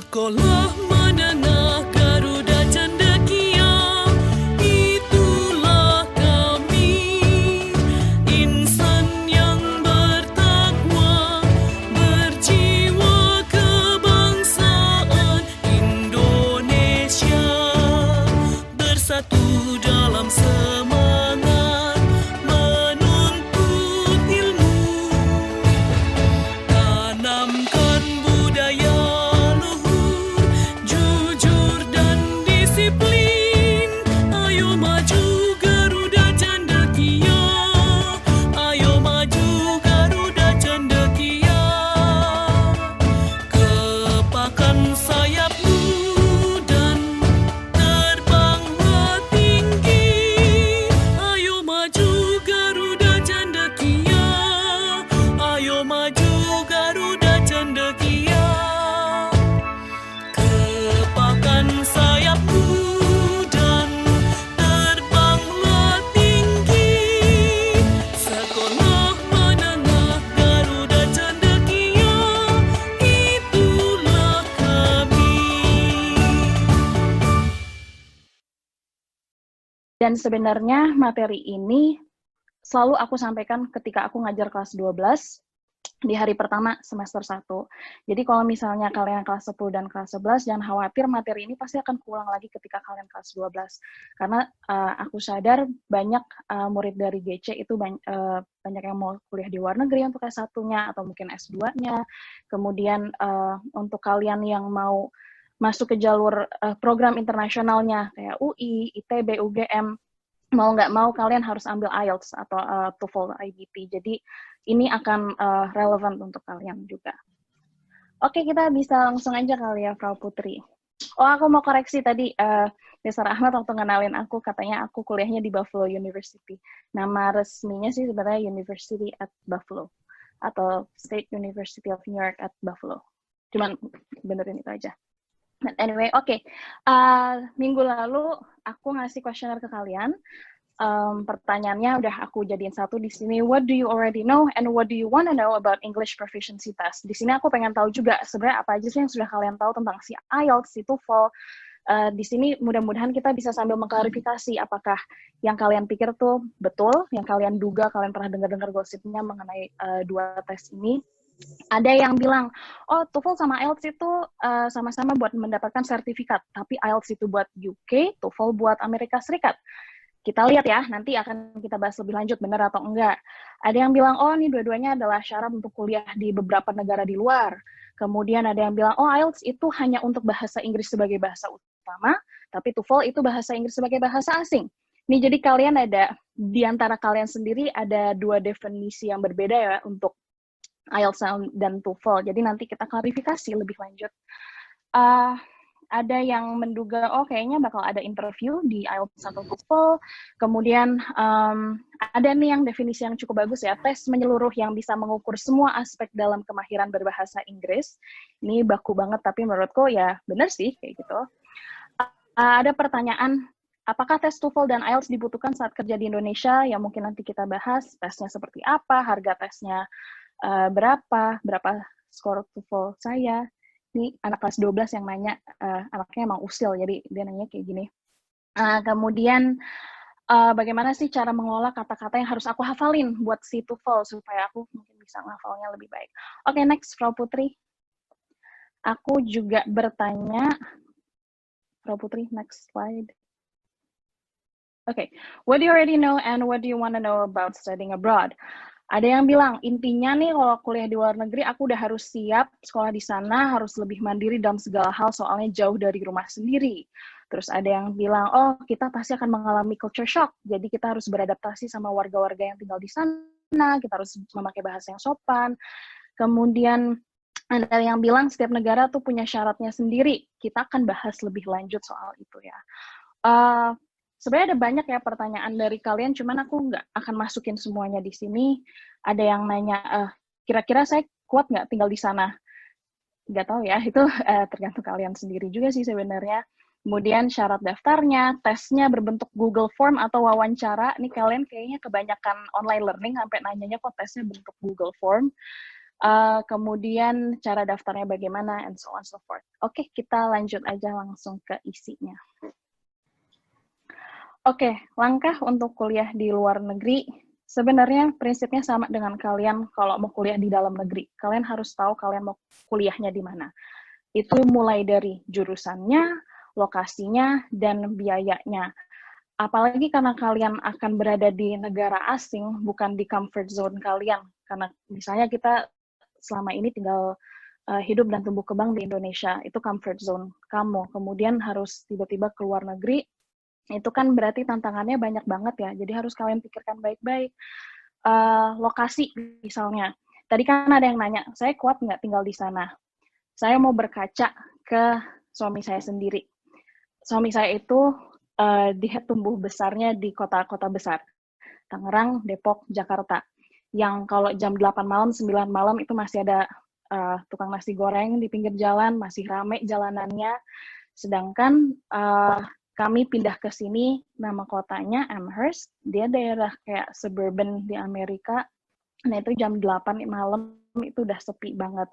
Sekolah Menengah Garuda Cendekia, itulah kami, insan yang bertakwa, berjiwa kebangsaan Indonesia, bersatu dalam semangat menuntut ilmu, tanamkan budaya luhur, jujur dan disiplin. Ayo maju Garuda Cendekia, ayo maju Garuda Cendekia. Kepakan sayapmu dan terbanglah tinggi. Ayo maju Garuda Cendekia, ayo maju Garuda Cendekia. Kepakan sayapmu dan terbanglah tinggi. Sekolah Menengah Garuda Cendekia, itulah kami. Dan sebenarnya materi ini selalu aku sampaikan ketika aku ngajar kelas 12 di hari pertama semester 1. Jadi kalau misalnya kalian kelas 10 dan kelas 11, jangan khawatir, materi ini pasti akan keulang lagi ketika kalian kelas 12. Karena aku sadar banyak murid dari GC itu banyak yang mau kuliah di luar negeri untuk S1-nya atau mungkin S2-nya. Kemudian untuk kalian yang mau masuk ke jalur program internasionalnya kayak UI, ITB, UGM, mau nggak mau kalian harus ambil IELTS atau TOEFL, IBT. Jadi ini akan relevan untuk kalian juga. Oke, kita bisa langsung aja kali ya, Frau Putri. Oh, aku mau koreksi tadi, Dr. Ahmad waktu ngenalin aku, katanya aku kuliahnya di Buffalo University. Nama resminya sih sebenarnya University at Buffalo, atau State University of New York at Buffalo. Cuman benerin itu aja. But anyway, oke. Minggu lalu aku ngasih kuesioner ke kalian. Pertanyaannya udah aku jadiin satu di sini. What do you already know and what do you want to know about English Proficiency Test? Di sini aku pengen tahu juga sebenarnya apa aja sih yang sudah kalian tahu tentang si IELTS, si TOEFL. Di sini mudah-mudahan kita bisa sambil mengklarifikasi apakah yang kalian pikir tuh betul, yang kalian duga, kalian pernah dengar-dengar gosipnya mengenai dua tes ini. Ada yang bilang, oh TOEFL sama IELTS itu sama-sama buat mendapatkan sertifikat, tapi IELTS itu buat UK, TOEFL buat Amerika Serikat. Kita lihat ya, nanti akan kita bahas lebih lanjut, benar atau enggak. Ada yang bilang, oh ini dua-duanya adalah syarat untuk kuliah di beberapa negara di luar. Kemudian ada yang bilang, oh IELTS itu hanya untuk bahasa Inggris sebagai bahasa utama, tapi TOEFL itu bahasa Inggris sebagai bahasa asing. Nih jadi kalian ada, di antara kalian sendiri ada dua definisi yang berbeda ya untuk IELTS dan TOEFL. Jadi nanti kita klarifikasi lebih lanjut. Ada yang menduga, oh kayaknya bakal ada interview di IELTS atau TOEFL. Kemudian ada nih yang definisi yang cukup bagus ya, tes menyeluruh yang bisa mengukur semua aspek dalam kemahiran berbahasa Inggris. Ini baku banget, tapi menurutku ya benar sih kayak gitu. Ada pertanyaan, apakah tes TOEFL dan IELTS dibutuhkan saat kerja di Indonesia? Ya mungkin nanti kita bahas tesnya seperti apa, harga tesnya berapa skor TOEFL saya. Ini anak kelas 12 yang nanya, anaknya emang usil, jadi dia nanya kayak gini. Kemudian, bagaimana sih cara mengelola kata-kata yang harus aku hafalin buat si TOEFL, supaya aku mungkin bisa ngafalnya lebih baik. Oke, next, Frau Putri. Aku juga bertanya, Frau Putri, next slide. Okay, what do you already know and what do you want to know about studying abroad? Ada yang bilang, intinya nih kalau kuliah di luar negeri, aku udah harus siap sekolah di sana, harus lebih mandiri dalam segala hal, soalnya jauh dari rumah sendiri. Terus ada yang bilang, oh kita pasti akan mengalami culture shock, jadi kita harus beradaptasi sama warga-warga yang tinggal di sana, kita harus memakai bahasa yang sopan. Kemudian ada yang bilang, setiap negara tuh punya syaratnya sendiri, kita akan bahas lebih lanjut soal itu ya. Sebenarnya ada banyak ya pertanyaan dari kalian, cuman aku nggak akan masukin semuanya di sini. Ada yang nanya, kira-kira saya kuat nggak tinggal di sana? Nggak tahu ya, itu tergantung kalian sendiri juga sih sebenarnya. Kemudian syarat daftarnya, tesnya berbentuk Google Form atau wawancara. Ini kalian kayaknya kebanyakan online learning, sampai nanyanya kok tesnya bentuk Google Form. kemudian cara daftarnya bagaimana, and so on so forth. Oke, kita lanjut aja langsung ke isinya. Oke, langkah untuk kuliah di luar negeri, sebenarnya prinsipnya sama dengan kalian kalau mau kuliah di dalam negeri. Kalian harus tahu kalian mau kuliahnya di mana. Itu mulai dari jurusannya, lokasinya, dan biayanya. Apalagi karena kalian akan berada di negara asing, bukan di comfort zone kalian. Karena misalnya kita selama ini tinggal hidup dan tumbuh kembang di Indonesia, itu comfort zone kamu. Kemudian harus tiba-tiba ke luar negeri, itu kan berarti tantangannya banyak banget ya. Jadi harus kalian pikirkan baik-baik. Lokasi misalnya. Tadi kan ada yang nanya, saya kuat nggak tinggal di sana? Saya mau berkaca ke suami saya sendiri. Suami saya itu dia tumbuh besarnya di kota-kota besar. Tangerang, Depok, Jakarta. Yang kalau jam 8 malam, 9 malam itu masih ada tukang nasi goreng di pinggir jalan, masih rame jalanannya. Sedangkan kami pindah ke sini, nama kotanya Amherst, dia daerah kayak suburban di Amerika. Nah itu jam 8 malam itu udah sepi banget.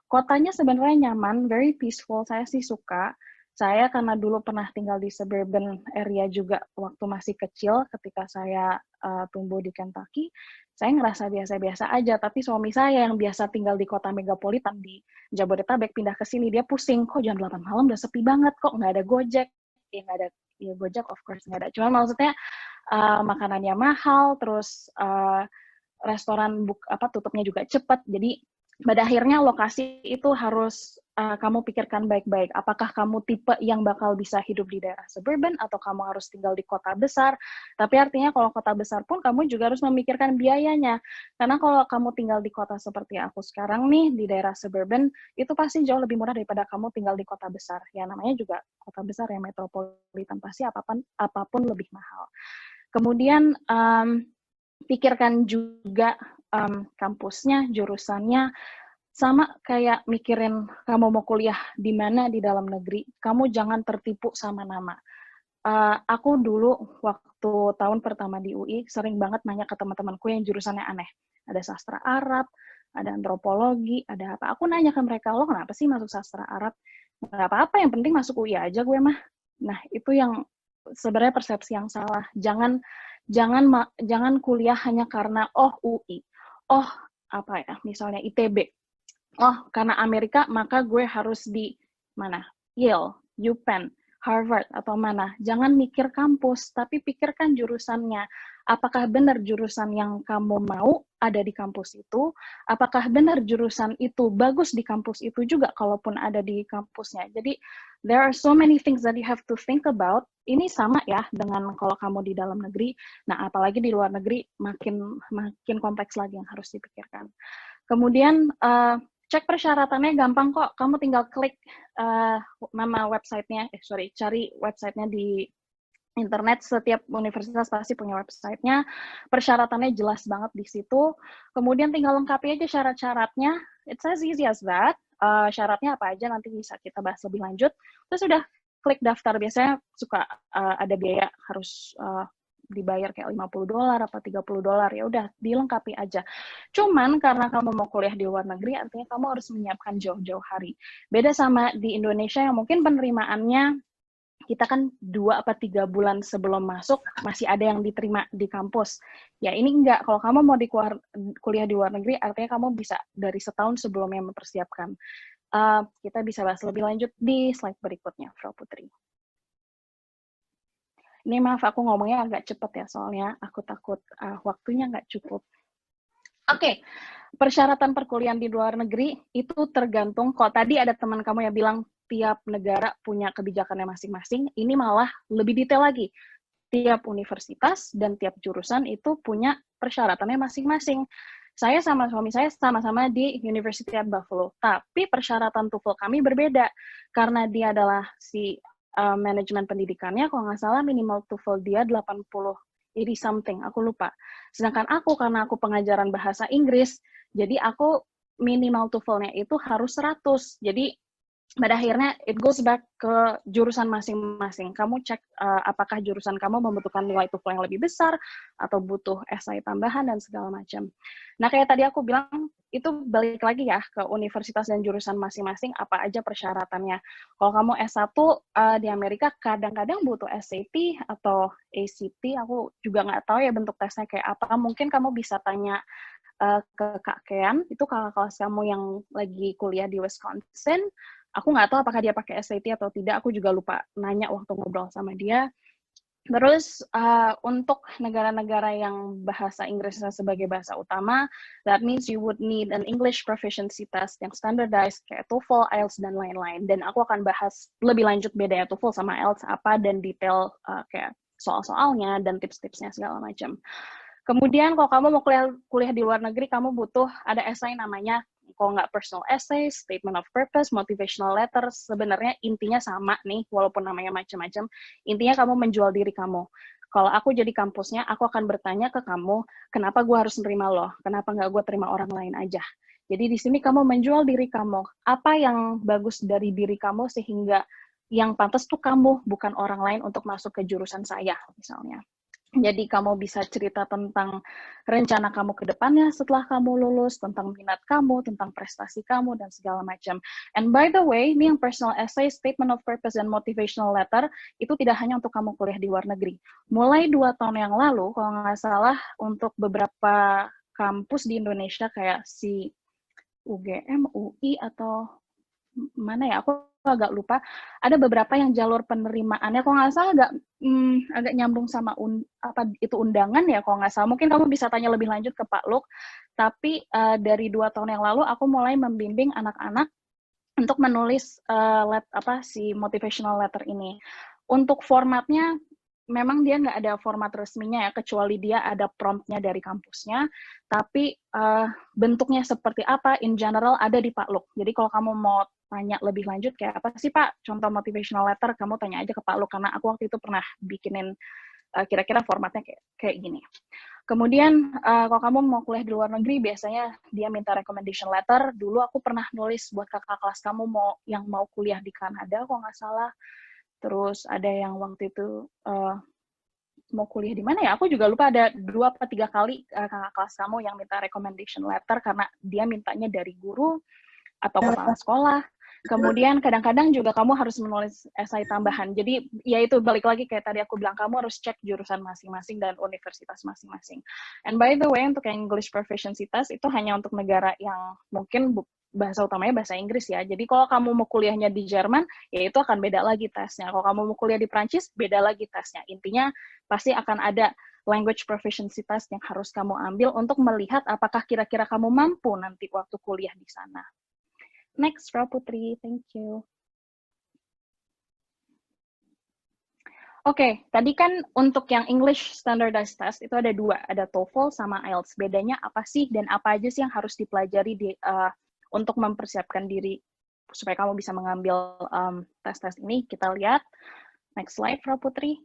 Kotanya sebenarnya nyaman, very peaceful, saya sih suka. Saya karena dulu pernah tinggal di suburban area juga waktu masih kecil, ketika saya tumbuh di Kentucky, saya ngerasa biasa-biasa aja, tapi suami saya yang biasa tinggal di kota megapolitan di Jabodetabek pindah ke sini, dia pusing, kok jam 8 malam udah sepi banget, kok nggak ada Gojek. Ya nggak ada, ya Gojek of course nggak ada. Cuman maksudnya makanannya mahal, terus restoran tutupnya juga cepat. Jadi pada akhirnya lokasi itu harus kamu pikirkan baik-baik. Apakah kamu tipe yang bakal bisa hidup di daerah suburban atau kamu harus tinggal di kota besar? Tapi artinya kalau kota besar pun kamu juga harus memikirkan biayanya. Karena kalau kamu tinggal di kota seperti aku sekarang nih, di daerah suburban, itu pasti jauh lebih murah daripada kamu tinggal di kota besar. Ya namanya juga kota besar ya, metropolitan, pasti apapun lebih mahal. Kemudian pikirkan juga kampusnya, jurusannya, sama kayak mikirin kamu mau kuliah di mana di dalam negeri, kamu jangan tertipu sama nama. Aku dulu waktu tahun pertama di UI sering banget nanya ke teman-temanku yang jurusannya aneh. Ada sastra Arab, ada antropologi, ada apa. Aku nanya ke mereka, lo kenapa sih masuk sastra Arab? Nggak apa-apa, yang penting masuk UI aja gue mah. Nah, itu yang sebenarnya persepsi yang salah. Jangan kuliah hanya karena UI. Apa ya, misalnya ITB. Karena Amerika, maka gue harus di mana? Yale, UPenn, Harvard, atau mana. Jangan mikir kampus, tapi pikirkan jurusannya. Apakah benar jurusan yang kamu mau ada di kampus itu? Apakah benar jurusan itu bagus di kampus itu juga, kalaupun ada di kampusnya? Jadi, there are so many things that you have to think about. Ini sama ya dengan kalau kamu di dalam negeri. Nah, apalagi di luar negeri, makin kompleks lagi yang harus dipikirkan. Kemudian, cek persyaratannya gampang kok. Kamu tinggal klik nama websitenya, cari websitenya di internet. Setiap universitas pasti punya websitenya. Persyaratannya jelas banget di situ. Kemudian tinggal lengkapi aja syarat-syaratnya. It's as easy as that. Syaratnya apa aja nanti bisa kita bahas lebih lanjut. Terus udah klik daftar. Biasanya suka ada biaya harus dibayar kayak $50 atau $30, ya udah dilengkapi aja. Cuman karena kamu mau kuliah di luar negeri, artinya kamu harus menyiapkan jauh-jauh hari. Beda sama di Indonesia yang mungkin penerimaannya kita kan 2 atau 3 bulan sebelum masuk masih ada yang diterima di kampus. Ya ini enggak, kalau kamu mau kuliah di luar negeri, artinya kamu bisa dari setahun sebelumnya mempersiapkan. Kita bisa bahas lebih lanjut di slide berikutnya, Frau Putri. Ini maaf aku ngomongnya agak cepat ya, soalnya aku takut waktunya nggak cukup. Oke, persyaratan perkuliahan di luar negeri itu tergantung, kok tadi ada teman kamu yang bilang tiap negara punya kebijakannya masing-masing, ini malah lebih detail lagi. Tiap universitas dan tiap jurusan itu punya persyaratannya masing-masing. Saya sama suami saya sama-sama di University at Buffalo, tapi persyaratan TOEFL kami berbeda, karena dia adalah manajemen pendidikannya, kalau nggak salah minimal TOEFL dia 80 something, aku lupa. Sedangkan aku, karena aku pengajaran bahasa Inggris, jadi aku minimal TOEFL-nya itu harus 100. Jadi Pada akhirnya it goes back ke jurusan masing-masing. Kamu cek apakah jurusan kamu membutuhkan nilai TOEFL yang lebih besar atau butuh esai tambahan dan segala macam. Nah, kayak tadi aku bilang itu balik lagi ya ke universitas dan jurusan masing-masing apa aja persyaratannya. Kalau kamu S1 di Amerika kadang-kadang butuh SAT atau ACT, aku juga nggak tahu ya bentuk tesnya kayak apa. Mungkin kamu bisa tanya ke Kak Kean, itu kakak kelas kamu yang lagi kuliah di Wisconsin. Aku nggak tahu apakah dia pakai SAT atau tidak, aku juga lupa nanya waktu ngobrol sama dia. Terus untuk negara-negara yang bahasa Inggrisnya sebagai bahasa utama, that means you would need an English proficiency test yang standardized kayak TOEFL, IELTS, dan lain-lain. Dan aku akan bahas lebih lanjut bedanya TOEFL sama IELTS apa dan detail kayak soal-soalnya dan tips-tipsnya segala macam. Kemudian kalau kamu mau kuliah di luar negeri, kamu butuh ada essay namanya, kalau nggak personal essay, statement of purpose, motivational letter, sebenarnya intinya sama nih, walaupun namanya macam-macam, intinya kamu menjual diri kamu. Kalau aku jadi kampusnya, aku akan bertanya ke kamu, kenapa gue harus nerima lo? Kenapa nggak gue terima orang lain aja? Jadi di sini kamu menjual diri kamu. Apa yang bagus dari diri kamu sehingga yang pantas tuh kamu, bukan orang lain untuk masuk ke jurusan saya, misalnya. Jadi kamu bisa cerita tentang rencana kamu ke depannya setelah kamu lulus, tentang minat kamu, tentang prestasi kamu, dan segala macam. And by the way, ini yang personal essay, statement of purpose, dan motivational letter, itu tidak hanya untuk kamu kuliah di luar negeri. Mulai 2 tahun yang lalu, kalau nggak salah, untuk beberapa kampus di Indonesia kayak si UGM, UI, atau mana ya, aku agak lupa, ada beberapa yang jalur penerimaannya kalau nggak salah agak nyambung sama apa itu undangan ya kalau nggak salah. Mungkin kamu bisa tanya lebih lanjut ke Pak Luk, tapi dari 2 tahun yang lalu aku mulai membimbing anak-anak untuk menulis si motivational letter ini. Untuk formatnya memang dia nggak ada format resminya ya, kecuali dia ada promptnya dari kampusnya, tapi bentuknya seperti apa, in general ada di Pak Luk. Jadi kalau kamu mau tanya lebih lanjut kayak apa sih Pak, contoh motivational letter, kamu tanya aja ke Pak Luk, karena aku waktu itu pernah bikinin kira-kira formatnya kayak gini. Kemudian kalau kamu mau kuliah di luar negeri, biasanya dia minta recommendation letter. Dulu aku pernah nulis buat kakak kelas kamu yang mau kuliah di Kanada, kalau nggak salah. Terus ada yang waktu itu mau kuliah di mana ya? Aku juga lupa, ada 2 atau 3 kali kakak kelas kamu yang minta recommendation letter karena dia mintanya dari guru atau kepala sekolah. Kemudian kadang-kadang juga kamu harus menulis esai tambahan. Jadi ya itu balik lagi kayak tadi aku bilang, kamu harus cek jurusan masing-masing dan universitas masing-masing. And by the way, untuk English proficiency test itu hanya untuk negara yang mungkin bahasa utamanya bahasa Inggris ya. Jadi kalau kamu mau kuliahnya di Jerman, ya itu akan beda lagi tesnya. Kalau kamu mau kuliah di Prancis, beda lagi tesnya. Intinya pasti akan ada language proficiency test yang harus kamu ambil untuk melihat apakah kira-kira kamu mampu nanti waktu kuliah di sana. Next, Frau Putri. Thank you. Oke, tadi kan untuk yang English Standardized Test itu ada 2, ada TOEFL sama IELTS. Bedanya apa sih dan apa aja sih yang harus dipelajari untuk mempersiapkan diri supaya kamu bisa mengambil tes-tes ini? Kita lihat. Next slide, Frau Putri.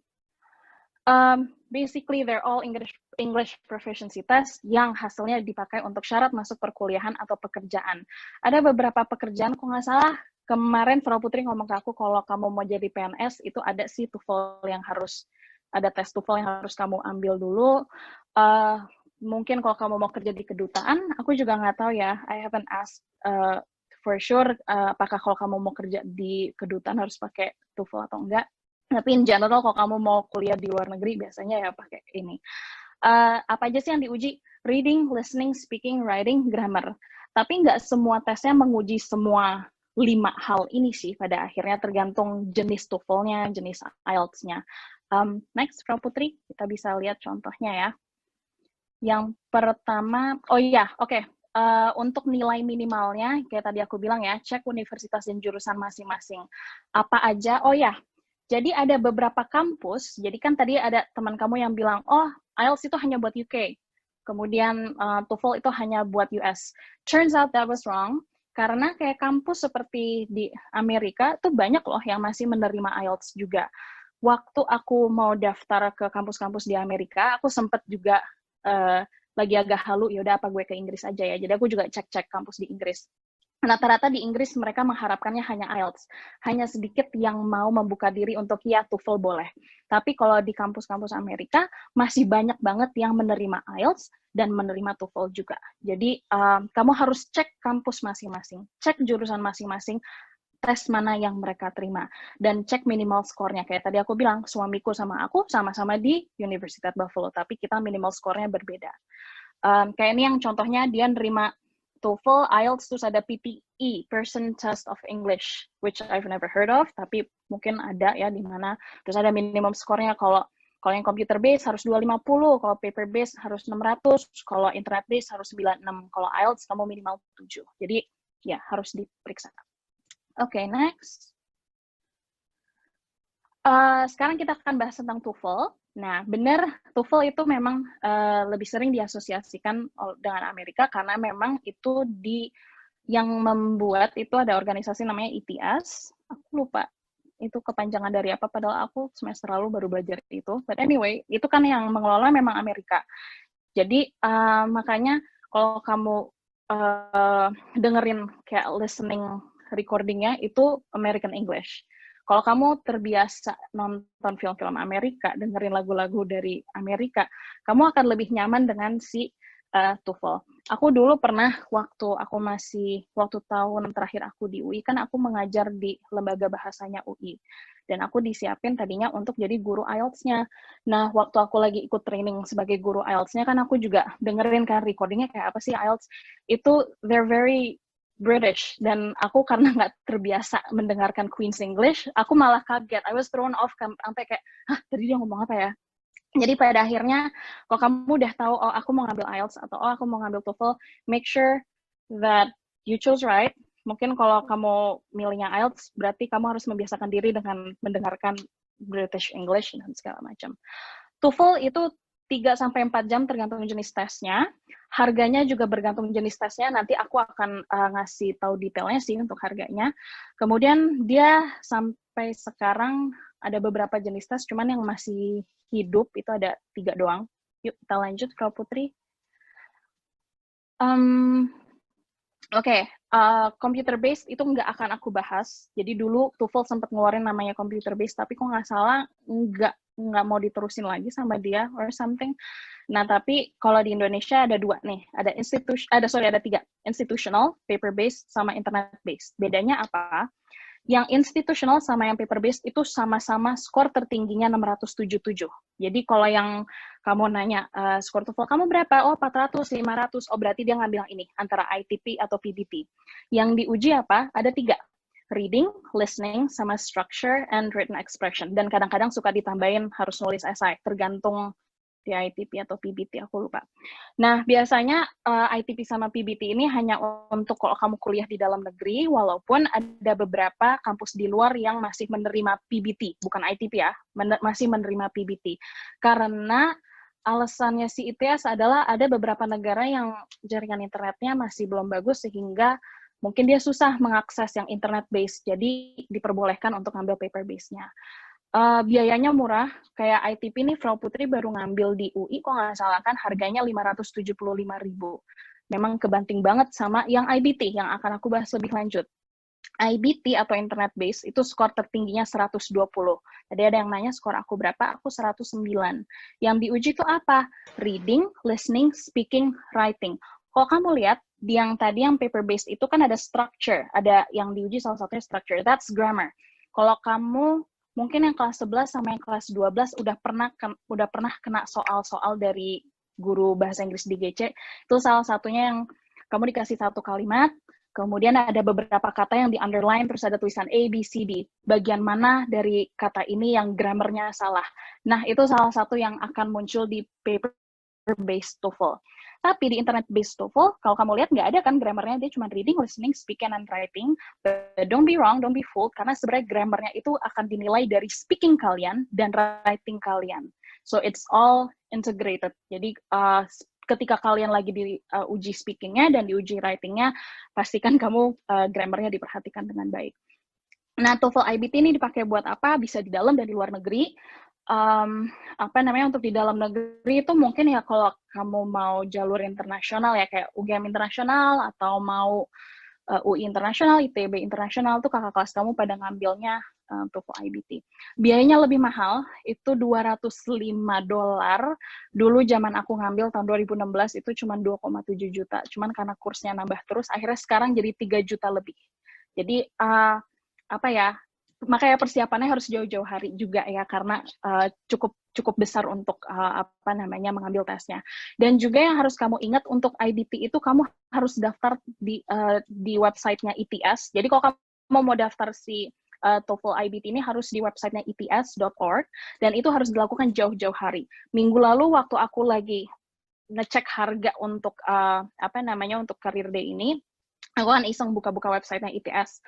Basically, they're all English proficiency test yang hasilnya dipakai untuk syarat masuk perkuliahan atau pekerjaan. Ada beberapa pekerjaan, kok nggak salah, kemarin Frau Putri ngomong ke aku, kalau kamu mau jadi PNS, itu ada sih TOEFL ada tes TOEFL yang harus kamu ambil dulu. Mungkin kalau kamu mau kerja di kedutaan, aku juga nggak tahu ya, I haven't asked for sure, apakah kalau kamu mau kerja di kedutaan harus pakai TOEFL atau enggak. Tapi in general kalau kamu mau kuliah di luar negeri biasanya ya pakai ini. Apa aja sih yang diuji? Reading, listening, speaking, writing, grammar. Tapi nggak semua tesnya menguji semua 5 hal ini sih pada akhirnya, tergantung jenis TOEFL-nya, jenis IELTS-nya. Next, Frau Putri, kita bisa lihat contohnya ya. Yang pertama, untuk nilai minimalnya, kayak tadi aku bilang ya, cek universitas dan jurusan masing-masing. Apa aja? Oh ya, jadi ada beberapa kampus, jadi kan tadi ada teman kamu yang bilang, oh IELTS itu hanya buat UK, kemudian TOEFL itu hanya buat US. Turns out that was wrong, karena kayak kampus seperti di Amerika, tuh banyak loh yang masih menerima IELTS juga. Waktu aku mau daftar ke kampus-kampus di Amerika, aku sempat juga lagi agak halu, yaudah apa gue ke Inggris aja ya, jadi aku juga cek-cek kampus di Inggris. rata-rata di Inggris mereka mengharapkannya hanya IELTS. Hanya sedikit yang mau membuka diri untuk ya TOEFL boleh. Tapi kalau di kampus-kampus Amerika masih banyak banget yang menerima IELTS dan menerima TOEFL juga. Jadi kamu harus cek kampus masing-masing, cek jurusan masing-masing, tes mana yang mereka terima, dan cek minimal skornya. Kayak tadi aku bilang, suamiku sama aku sama-sama di Universitas Buffalo, tapi kita minimal skornya berbeda. Kayak ini yang contohnya dia nerima TOEFL, IELTS, terus ada PTE, Person Test of English, which I've never heard of, tapi mungkin ada ya di mana. Terus ada minimum skornya, kalau yang computer based harus 250, kalau paper based harus 600, kalau internet based harus 96, kalau IELTS kamu minimal 7. Jadi ya harus diperiksa. Oke, next. Sekarang kita akan bahas tentang TOEFL. Nah, benar, TOEFL itu memang lebih sering diasosiasikan dengan Amerika karena memang itu yang membuat itu ada organisasi namanya ETS. Aku lupa itu kepanjangan dari apa, padahal aku semester lalu baru belajar itu. But anyway, itu kan yang mengelola memang Amerika. Jadi makanya kalau kamu dengerin kayak listening recordingnya itu American English. Kalau kamu terbiasa nonton film-film Amerika, dengerin lagu-lagu dari Amerika, kamu akan lebih nyaman dengan si TOEFL. Aku dulu pernah waktu tahun terakhir aku di UI, kan aku mengajar di lembaga bahasanya UI. Dan aku disiapin tadinya untuk jadi guru IELTS-nya. Nah, waktu aku lagi ikut training sebagai guru IELTS-nya, kan aku juga dengerin kan recordingnya kayak apa sih IELTS. Itu, they're very British, dan aku karena nggak terbiasa mendengarkan Queen's English, aku malah kaget. I was thrown off, sampai kayak, hah, tadi dia ngomong apa ya? Jadi pada akhirnya, kalau kamu udah tahu, oh aku mau ngambil IELTS, atau oh aku mau ngambil TOEFL, make sure that you choose right. Mungkin kalau kamu milihnya IELTS, berarti kamu harus membiasakan diri dengan mendengarkan British English dan segala macam. TOEFL itu 3-4 jam tergantung jenis tesnya. Harganya juga bergantung jenis tesnya. Nanti aku akan ngasih tahu detailnya sih untuk harganya. Kemudian dia sampai sekarang ada beberapa jenis tes, cuman yang masih hidup itu ada 3 doang. Yuk kita lanjut, Frau Putri. Oke, computer based itu nggak akan aku bahas. Jadi dulu TOEFL sempat ngeluarin namanya computer based, tapi kok nggak salah nggak mau diterusin lagi sama dia or something. Nah, tapi kalau di Indonesia ada 2 nih, ada ada 3, institutional, paper based, sama internet based. Bedanya apa? Yang institutional sama yang paper based itu sama-sama skor tertingginya 677. Jadi kalau yang kamu nanya, skor TOEFL kamu berapa? Oh, 400, 500. Oh, berarti dia ngambil yang ini, antara ITP atau PBT. Yang diuji apa? Ada 3. Reading, listening, sama structure and written expression. Dan kadang-kadang suka ditambahin harus nulis esai, tergantung di ITP atau PBT, aku lupa. Nah, biasanya ITP sama PBT ini hanya untuk kalau kamu kuliah di dalam negeri, walaupun ada beberapa kampus di luar yang masih menerima PBT, bukan ITP ya, masih menerima PBT. Karena alasannya si ITS adalah ada beberapa negara yang jaringan internetnya masih belum bagus, sehingga mungkin dia susah mengakses yang internet based, jadi diperbolehkan untuk ngambil paper base-nya. Biayanya murah, kayak ITP nih Frau Putri baru ngambil di UI, kok nggak salah kan harganya 575.000. Memang kebanting banget sama yang IBT, yang akan aku bahas lebih lanjut. IBT atau internet base itu skor tertingginya 120. Tadi ada yang nanya skor aku berapa, aku 109. Yang diuji itu apa? Reading, listening, speaking, writing. Kalau kamu lihat, yang tadi yang paper based itu kan ada structure, ada yang diuji salah satunya structure, that's grammar. Kalau kamu mungkin yang kelas 11 sama yang kelas 12 udah pernah kena soal-soal dari guru bahasa Inggris di GC. Itu salah satunya yang kamu dikasih satu kalimat, kemudian ada beberapa kata yang di underline, terus ada tulisan A, B, C, D. Bagian mana dari kata ini yang grammarnya salah. Nah, itu salah satu yang akan muncul di paper-based TOEFL. Tapi di internet-based TOEFL, kalau kamu lihat nggak ada kan grammarnya, dia cuma reading, listening, speaking, and writing. But don't be wrong, don't be fooled, karena sebenarnya grammarnya itu akan dinilai dari speaking kalian dan writing kalian. So it's all integrated. Jadi ketika kalian lagi di uji speakingnya dan diuji writingnya, pastikan kamu grammarnya diperhatikan dengan baik. Nah, TOEFL IBT ini dipakai buat apa? Bisa di dalam dan di luar negeri. Untuk di dalam negeri itu mungkin ya kalau kamu mau jalur internasional ya kayak UGM internasional, atau mau UI Internasional, ITB Internasional tuh kakak kelas kamu pada ngambilnya TOEFL IBT. Biayanya lebih mahal, itu $205. Dulu zaman aku ngambil tahun 2016 itu cuma 2,7 juta. Cuman karena kursnya nambah terus, akhirnya sekarang jadi 3 juta lebih. Jadi apa ya? Makanya persiapannya harus jauh-jauh hari juga ya, karena cukup besar untuk apa namanya mengambil tesnya. Dan juga yang harus kamu ingat untuk IBT itu kamu harus daftar di websitenya ITS. Jadi kalau kamu mau daftar si TOEFL IBT ini harus di websitenya its.org, dan itu harus dilakukan jauh-jauh hari. Minggu lalu waktu aku lagi ngecek harga untuk apa namanya untuk Career Day ini, aku kan iseng buka-buka websitenya ITS.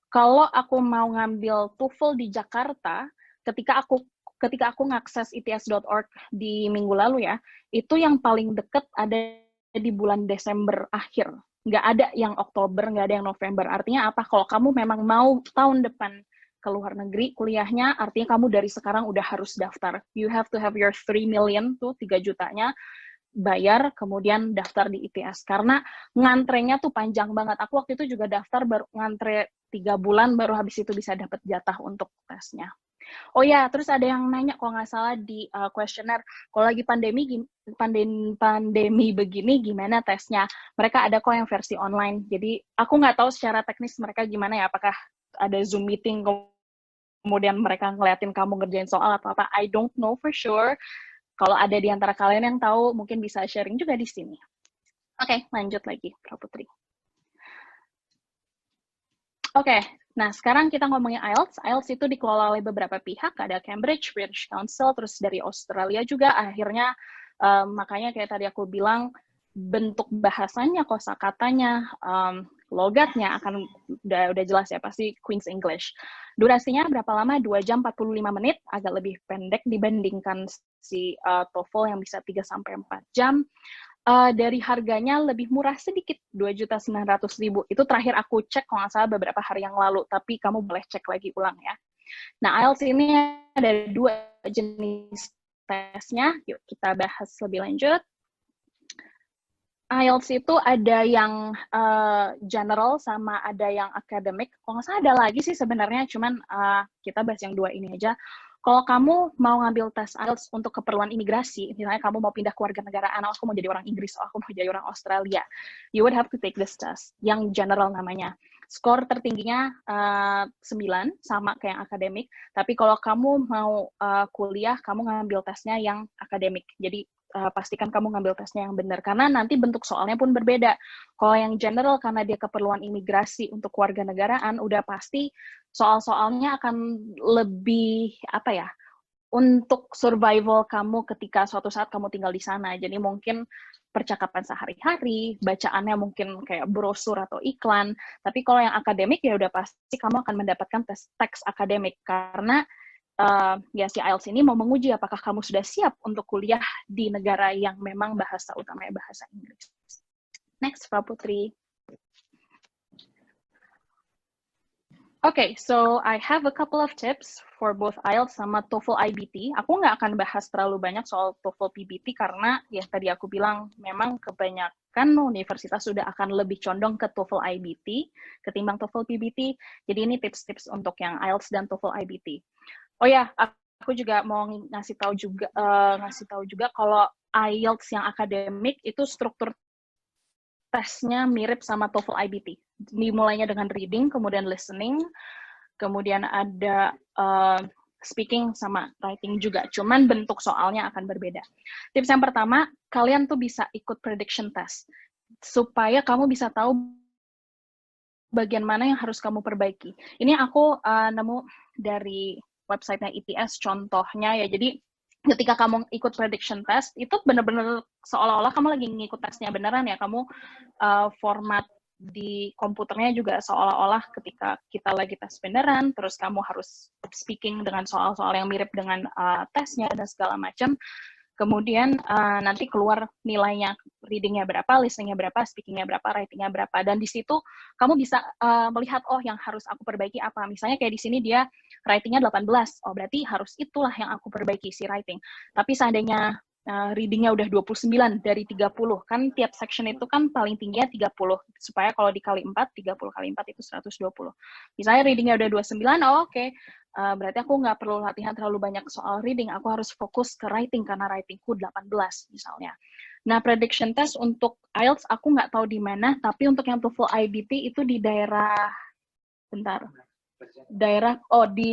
Kalau aku mau ngambil TOEFL di Jakarta, ketika aku ngakses its.org di minggu lalu ya, itu yang paling deket ada di bulan Desember akhir. Nggak ada yang Oktober, nggak ada yang November. Artinya apa? Kalau kamu memang mau tahun depan ke luar negeri kuliahnya, artinya kamu dari sekarang udah harus daftar. You have to have your 3 million, tuh 3 jutanya, bayar, kemudian daftar di ITS. Karena ngantrenya tuh panjang banget. Aku waktu itu juga daftar, baru ngantre 3 bulan, baru habis itu bisa dapat jatah untuk tesnya. Oh ya, terus ada yang nanya, kalau nggak salah di kuesioner, kalau lagi pandemi begini, gimana tesnya? Mereka ada kok yang versi online. Jadi, aku nggak tahu secara teknis mereka gimana ya, apakah ada Zoom meeting, kemudian mereka ngeliatin kamu ngerjain soal atau apa. I don't know for sure. Kalau ada di antara kalian yang tahu, mungkin bisa sharing juga di sini. Oke, lanjut lagi, Pak Putri. Oke, nah sekarang kita ngomongin IELTS. IELTS itu dikelola oleh beberapa pihak, ada Cambridge, British Council, terus dari Australia juga. Akhirnya, makanya kayak tadi aku bilang, bentuk bahasanya, kosakatanya, logatnya akan udah jelas ya, pasti Queen's English. Durasinya berapa lama? 2 jam 45 menit, agak lebih pendek dibandingkan si TOEFL yang bisa 3-4 jam. Dari harganya lebih murah sedikit, 2.900.000. Itu terakhir aku cek kalau nggak salah beberapa hari yang lalu, tapi kamu boleh cek lagi ulang ya. Nah, IELTS ini ada 2 jenis tesnya. Yuk kita bahas lebih lanjut. IELTS itu ada yang general sama ada yang academic. Kalau nggak salah ada lagi sih sebenarnya, cuman kita bahas yang 2 ini aja. Kalau kamu mau ngambil tes IELTS untuk keperluan imigrasi, misalnya kamu mau pindah ke warga negaraan, aku mau jadi orang Inggris, aku mau jadi orang Australia, you would have to take this test, yang general namanya. Skor tertingginya 9, sama kayak yang akademik, tapi kalau kamu mau kuliah, kamu ngambil tesnya yang akademik. Jadi pastikan kamu ngambil tesnya yang benar, karena nanti bentuk soalnya pun berbeda. Kalau yang general, karena dia keperluan imigrasi untuk warga negaraan, udah pasti soal-soalnya akan lebih, apa ya, untuk survival kamu ketika suatu saat kamu tinggal di sana. Jadi mungkin percakapan sehari-hari, bacaannya mungkin kayak brosur atau iklan. Tapi kalau yang akademik, ya udah pasti kamu akan mendapatkan teks akademik, karena ya si IELTS ini mau menguji apakah kamu sudah siap untuk kuliah di negara yang memang bahasa utamanya bahasa Inggris. Next, Pak Putri. Okay, so I have a couple of tips for both IELTS sama TOEFL IBT. Aku nggak akan bahas terlalu banyak soal TOEFL PBT karena ya tadi aku bilang memang kebanyakan universitas sudah akan lebih condong ke TOEFL IBT ketimbang TOEFL PBT. Jadi ini tips-tips untuk yang IELTS dan TOEFL IBT. Oh ya, aku juga mau ngasih tahu juga kalau IELTS yang akademik itu struktur tesnya mirip sama TOEFL IBT. Dimulainya dengan reading, kemudian listening, kemudian ada speaking sama writing juga. Cuman bentuk soalnya akan berbeda. Tips yang pertama, kalian tuh bisa ikut prediction test supaya kamu bisa tahu bagian mana yang harus kamu perbaiki. Ini aku nemu dari websitenya ITS contohnya ya. Jadi ketika kamu ikut prediction test, itu benar-benar seolah-olah kamu lagi ngikut tesnya beneran ya. Kamu format di komputernya juga seolah-olah ketika kita lagi tes beneran, terus kamu harus speaking dengan soal-soal yang mirip dengan tesnya dan segala macam. Kemudian nanti keluar nilainya, readingnya berapa, listeningnya berapa, speakingnya berapa, writingnya berapa. Dan di situ kamu bisa melihat, oh yang harus aku perbaiki apa. Misalnya kayak di sini dia writingnya 18, oh berarti harus itulah yang aku perbaiki, si writing. Tapi seandainya readingnya udah 29 dari 30. Kan tiap section itu kan paling tingginya 30. Supaya kalau dikali 4, 30 kali 4 itu 120. Misalnya readingnya udah 29, oke. Berarti aku nggak perlu latihan terlalu banyak soal reading. Aku harus fokus ke writing, karena writingku 18 misalnya. Nah, prediction test untuk IELTS aku nggak tahu di mana, tapi untuk yang TOEFL IBT itu di daerah, di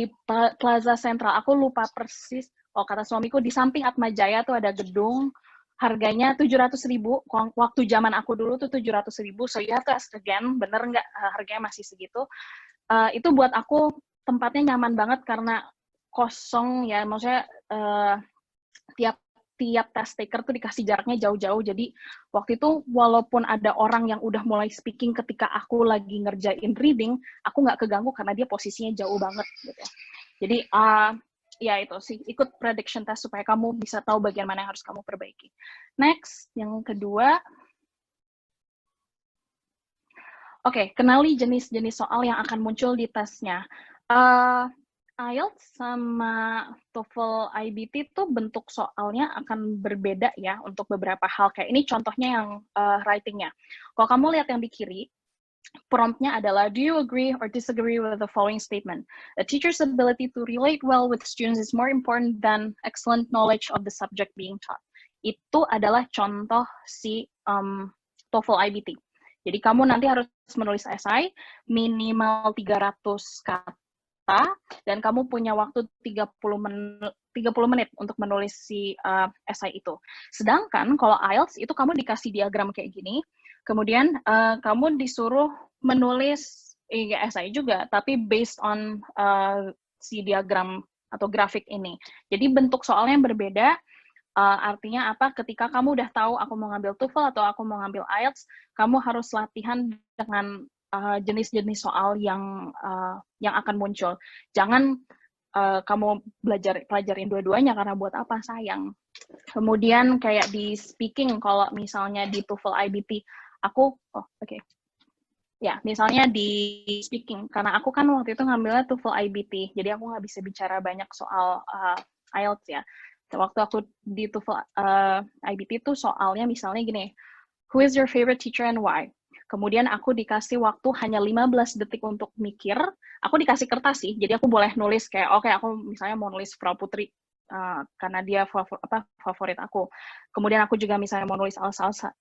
Plaza Central. Aku lupa persis. Oh, kata suamiku di samping Atma Jaya tuh ada gedung, harganya 700.000. Waktu zaman aku dulu tuh 700.000. So you have to ask again, bener nggak harganya masih segitu? Itu buat aku tempatnya nyaman banget karena kosong ya, maksudnya tiap test taker tuh dikasih jaraknya jauh-jauh. Jadi waktu itu walaupun ada orang yang udah mulai speaking ketika aku lagi ngerjain reading, aku nggak keganggu karena dia posisinya jauh banget gitu. Jadi ya itu sih, ikut prediction test supaya kamu bisa tahu bagian mana yang harus kamu perbaiki. Next, yang kedua, oke, kenali jenis-jenis soal yang akan muncul di tesnya. IELTS sama TOEFL IBT itu bentuk soalnya akan berbeda ya untuk beberapa hal. Kayak ini contohnya yang writing-nya. Kalau kamu lihat yang di kiri, promptnya adalah, do you agree or disagree with the following statement? A teacher's ability to relate well with students is more important than excellent knowledge of the subject being taught. Itu adalah contoh si TOEFL IBT. Jadi kamu nanti harus menulis esai minimal 300 kata, dan kamu punya waktu 30 menit untuk menulis si esai itu. Sedangkan kalau IELTS itu kamu dikasih diagram kayak gini, kemudian kamu disuruh menulis esai juga, tapi based on si diagram atau grafik ini. Jadi bentuk soalnya yang berbeda. Artinya apa? Ketika kamu udah tahu aku mau ngambil TOEFL atau aku mau ngambil IELTS, kamu harus latihan dengan jenis-jenis soal yang akan muncul. Jangan kamu pelajarin dua-duanya, karena buat apa, sayang. Kemudian kayak di speaking, kalau misalnya di TOEFL IBT, ya, misalnya di speaking, karena aku kan waktu itu ngambilnya TOEFL IBT, jadi aku nggak bisa bicara banyak soal IELTS ya. Waktu aku di TOEFL IBT itu soalnya misalnya gini, who is your favorite teacher and why? Kemudian aku dikasih waktu hanya 15 detik untuk mikir. Aku dikasih kertas sih, jadi aku boleh nulis kayak, oke, aku misalnya mau nulis Frau Putri, karena dia favorit aku. Kemudian aku juga misalnya mau nulis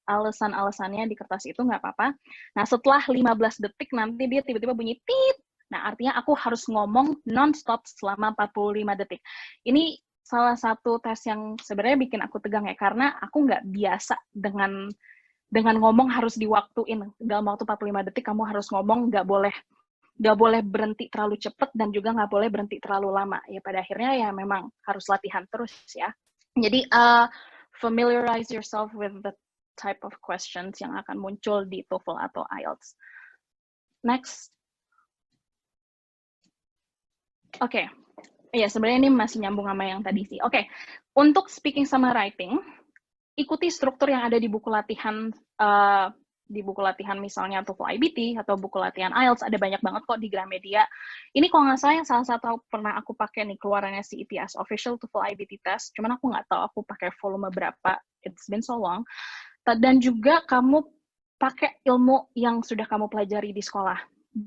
alasan-alasannya di kertas itu, nggak apa-apa. Nah, setelah 15 detik nanti dia tiba-tiba bunyi tit. Nah, artinya aku harus ngomong non-stop selama 45 detik. Ini salah satu tes yang sebenarnya bikin aku tegang ya, karena aku nggak biasa dengan ngomong harus diwaktuin. Dalam waktu 45 detik kamu harus ngomong, nggak boleh berhenti terlalu cepat, dan juga nggak boleh berhenti terlalu lama. Ya pada akhirnya ya memang harus latihan terus ya. Jadi familiarize yourself with the type of questions yang akan muncul di TOEFL atau IELTS. Next. Oke. Ya, sebenarnya ini masih nyambung sama yang tadi sih. Oke. Untuk speaking sama writing, ikuti struktur yang ada di buku latihan misalnya TOEFL IBT atau buku latihan IELTS. Ada banyak banget kok di Gramedia. Ini kalau nggak salah yang salah satu pernah aku pakai nih, keluarannya CETS Official TOEFL IBT Test. Cuman aku nggak tahu aku pakai volume berapa. It's been so long. Dan juga kamu pakai ilmu yang sudah kamu pelajari di sekolah.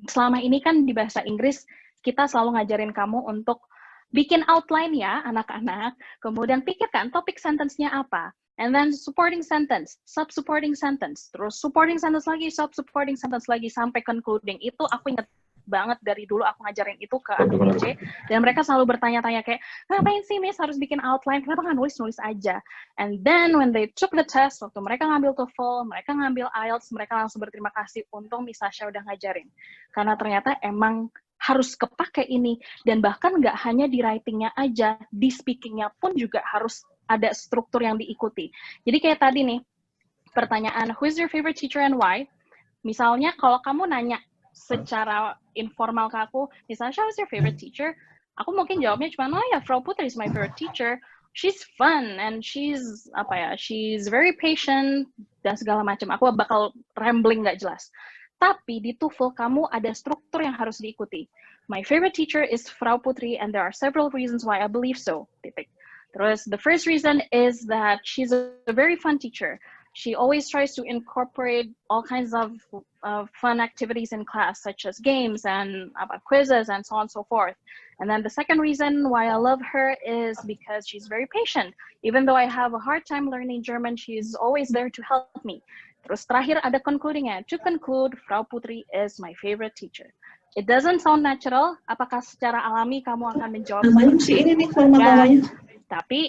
Selama ini kan di bahasa Inggris kita selalu ngajarin kamu untuk bikin outline ya anak-anak. Kemudian pikirkan topik sentence-nya apa. And then supporting sentence, sub-supporting sentence, terus supporting sentence lagi, sub-supporting sentence lagi, sampai concluding. Itu aku ingat banget dari dulu aku ngajarin itu ke anak PC, dan mereka selalu bertanya-tanya kayak, ngapain sih Miss harus bikin outline, kenapa nggak nulis-nulis aja? And then when they took the test, waktu mereka ngambil TOEFL, mereka ngambil IELTS, mereka langsung berterima kasih, untung Miss Sasha udah ngajarin. Karena ternyata emang harus kepake ini, dan bahkan nggak hanya di writing-nya aja, di speaking-nya pun juga harus ada struktur yang diikuti. Jadi kayak tadi nih, pertanyaan, who is your favorite teacher and why? Misalnya kalau kamu nanya secara informal ke aku, misalnya, who's your favorite teacher? Aku mungkin jawabnya cuma, oh ya, Frau Putri is my favorite teacher. She's fun and she's very patient dan segala macam. Aku bakal rambling nggak jelas. Tapi di TOEFL kamu ada struktur yang harus diikuti. My favorite teacher is Frau Putri and there are several reasons why I believe so. Titik. Terus, the first reason is that she's a very fun teacher. She always tries to incorporate all kinds of fun activities in class, such as games and quizzes and so on and so forth. And then the second reason why I love her is because she's very patient. Even though I have a hard time learning German, she's always there to help me. Terus terakhir ada concludingnya. To conclude, Frau Putri is my favorite teacher. It doesn't sound natural. Apakah secara alami kamu akan menjawab Namanya seperti si itu? ini nih format namanya. Tapi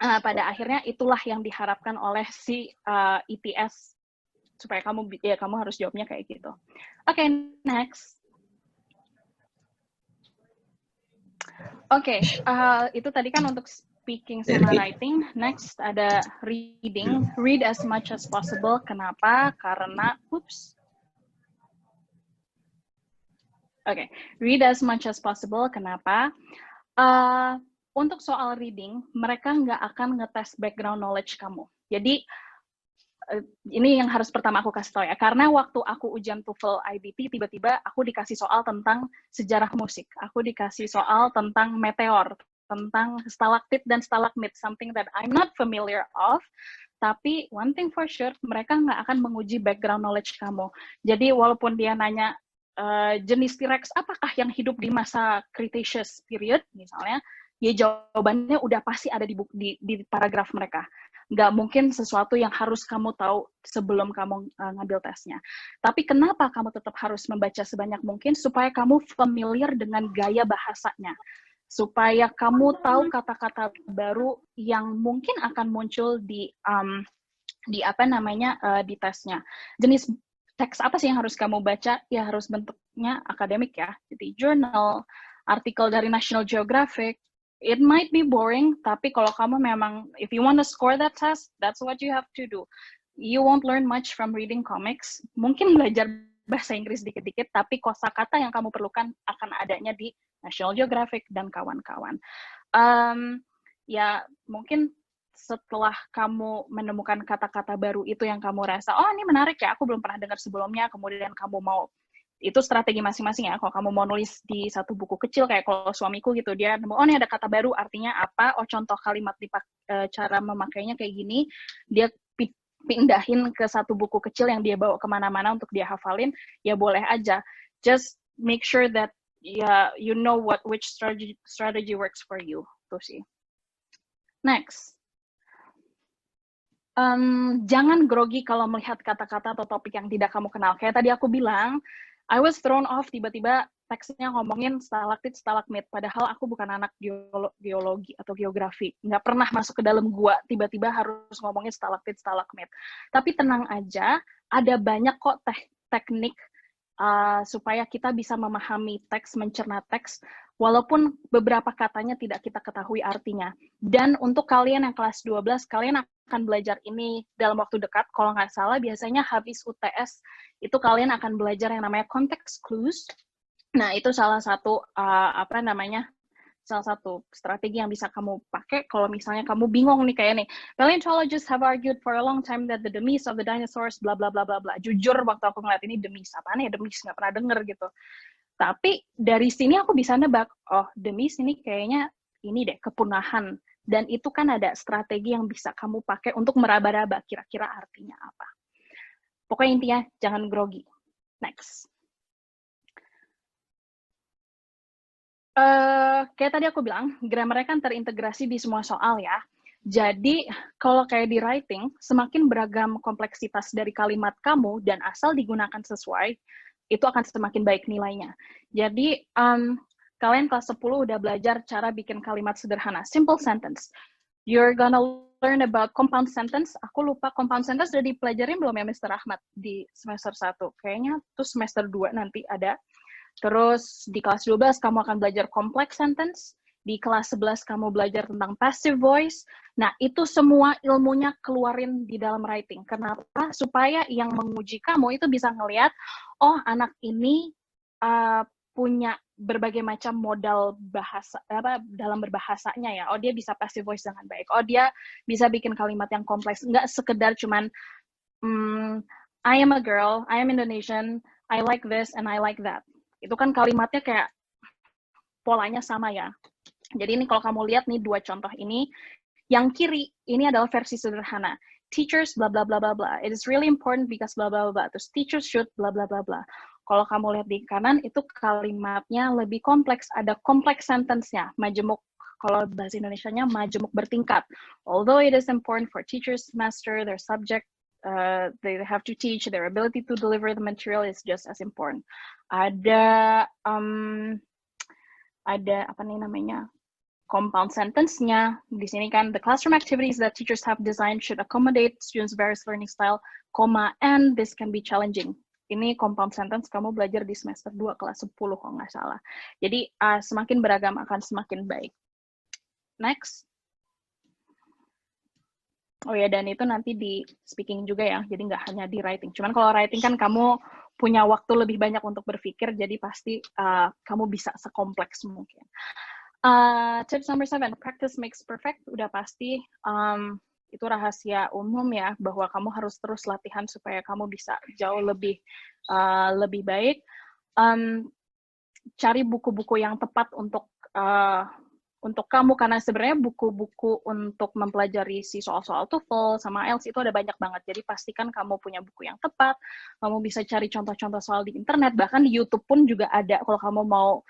pada akhirnya itulah yang diharapkan oleh si ETS supaya kamu harus jawabnya kayak gitu. Oke, next. Oke, itu tadi kan untuk speaking sama writing. Next ada reading. Read as much as possible. Kenapa? Karena, Oke, read as much as possible. Kenapa? Untuk soal reading, mereka nggak akan ngetes background knowledge kamu. Jadi, ini yang harus pertama aku kasih tahu ya. Karena waktu aku ujian TOEFL IBT, tiba-tiba aku dikasih soal tentang sejarah musik. Aku dikasih soal tentang meteor, tentang stalaktit dan stalagmit, something that I'm not familiar of. Tapi one thing for sure, mereka nggak akan menguji background knowledge kamu. Jadi walaupun dia nanya jenis T-Rex apakah yang hidup di masa Cretaceous period, misalnya, ya jawabannya udah pasti ada di paragraf mereka. Nggak mungkin sesuatu yang harus kamu tahu sebelum kamu ngambil tesnya. Tapi kenapa kamu tetap harus membaca sebanyak mungkin? Supaya kamu familiar dengan gaya bahasanya. Supaya kamu tahu kata-kata baru yang mungkin akan muncul di di tesnya. Jenis teks apa sih yang harus kamu baca? Ya harus bentuknya akademik ya. Jadi journal, artikel dari National Geographic. It might be boring, tapi kalau kamu memang, if you want to score that test, that's what you have to do. You won't learn much from reading comics. Mungkin belajar bahasa Inggris dikit-dikit, tapi kosakata yang kamu perlukan akan adanya di National Geographic dan kawan-kawan. Ya, mungkin setelah kamu menemukan kata-kata baru itu yang kamu rasa, oh ini menarik ya, aku belum pernah dengar sebelumnya, kemudian kamu mau, itu strategi masing-masing ya, kalau kamu mau nulis di satu buku kecil, kayak kalau suamiku gitu, dia nemu, oh ini ada kata baru, artinya apa, oh contoh kalimat cara memakainya kayak gini, dia pindahin ke satu buku kecil yang dia bawa kemana-mana untuk dia hafalin, ya boleh aja. Just make sure that you know which strategy works for you, tuh sih. Next. Jangan grogi kalau melihat kata-kata atau topik yang tidak kamu kenal. Kayak tadi aku bilang, I was thrown off, tiba-tiba teksnya ngomongin stalaktit, stalagmit, padahal aku bukan anak geologi atau geografi. Nggak pernah masuk ke dalam gua, tiba-tiba harus ngomongin stalaktit, stalagmit. Tapi tenang aja, ada banyak kok teknik supaya kita bisa memahami teks, mencerna teks, walaupun beberapa katanya tidak kita ketahui artinya. Dan untuk kalian yang kelas 12, kalian akan belajar ini dalam waktu dekat. Kalau nggak salah, biasanya habis UTS, itu kalian akan belajar yang namanya context clues. Nah, itu salah satu, salah satu strategi yang bisa kamu pakai kalau misalnya kamu bingung nih, kayak nih, paleontologists have argued for a long time that the demise of the dinosaurs, bla bla bla bla bla. Jujur, waktu aku ngeliat ini demise, apaan ya demise, nggak pernah denger gitu. Tapi dari sini aku bisa nebak, oh demise ini kayaknya ini deh, kepunahan. Dan itu kan ada strategi yang bisa kamu pakai untuk meraba-raba kira-kira artinya apa. Pokoknya intinya jangan grogi. Next. Kayak tadi aku bilang, grammarnya kan terintegrasi di semua soal ya. Jadi, kalau kayak di writing, semakin beragam kompleksitas dari kalimat kamu dan asal digunakan sesuai, itu akan semakin baik nilainya. Jadi, kalian kelas 10 udah belajar cara bikin kalimat sederhana, simple sentence. You're gonna learn about compound sentence. Aku lupa compound sentence udah dipelajarin belum ya Mr. Ahmad di semester 1? Kayaknya tuh semester 2 nanti ada. Terus di kelas 12 kamu akan belajar complex sentence, di kelas 11 kamu belajar tentang passive voice. Nah, itu semua ilmunya keluarin di dalam writing. Kenapa? Supaya yang menguji kamu itu bisa ngelihat, oh anak ini punya berbagai macam modal bahasa dalam berbahasanya ya. Oh dia bisa passive voice dengan baik. Oh dia bisa bikin kalimat yang kompleks. Nggak sekedar cuman I am a girl, I am Indonesian, I like this and I like that. Itu kan kalimatnya kayak polanya sama ya. Jadi ini kalau kamu lihat nih 2 contoh ini, yang kiri ini adalah versi sederhana. Teachers bla bla bla bla bla. It is really important because bla bla bla. Terus teachers should bla bla bla bla. Kalau kamu lihat di kanan itu kalimatnya lebih kompleks, ada kompleks sentence-nya, majemuk. Kalau bahasa Indonesianya majemuk bertingkat. Although it is important for teachers to master their subject, they have to teach, their ability to deliver the material is just as important. Ada apa nih namanya? Compound sentence-nya. Di sini kan, the classroom activities that teachers have designed should accommodate students' various learning style, and this can be challenging. Ini compound sentence kamu belajar di semester 2 kelas 10 kalau nggak salah. Jadi semakin beragam akan semakin baik. Next. Oh ya, dan itu nanti di speaking juga ya, jadi nggak hanya di writing. Cuman kalau writing kan kamu punya waktu lebih banyak untuk berpikir, jadi pasti kamu bisa sekompleks mungkin. Tips number 7, practice makes perfect. Udah pasti itu rahasia umum ya, bahwa kamu harus terus latihan supaya kamu bisa jauh lebih baik. Cari buku-buku yang tepat untuk kamu, karena sebenarnya buku-buku untuk mempelajari si soal-soal TOEFL sama IELTS itu ada banyak banget. Jadi pastikan kamu punya buku yang tepat. Kamu bisa cari contoh-contoh soal di internet, bahkan di YouTube pun juga ada kalau kamu mau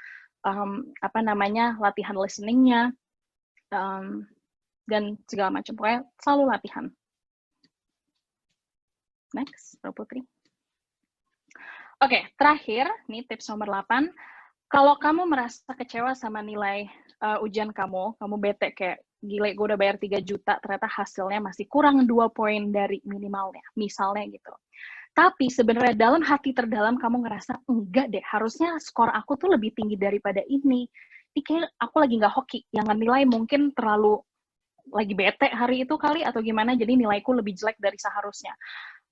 latihan listening-nya, dan segala macam. Pokoknya selalu latihan. Next, Mbak Putri. Oke, terakhir, nih tips nomor 8. Kalau kamu merasa kecewa sama nilai ujian kamu bete kayak, gile, gue udah bayar 3 juta, ternyata hasilnya masih kurang 2 poin dari minimalnya, misalnya gitu. Tapi sebenarnya dalam hati terdalam kamu ngerasa, enggak deh, harusnya skor aku tuh lebih tinggi daripada ini. Ini kayak aku lagi nggak hoki, yang nilai mungkin terlalu lagi bete hari itu kali, atau gimana, jadi nilaiku lebih jelek dari seharusnya.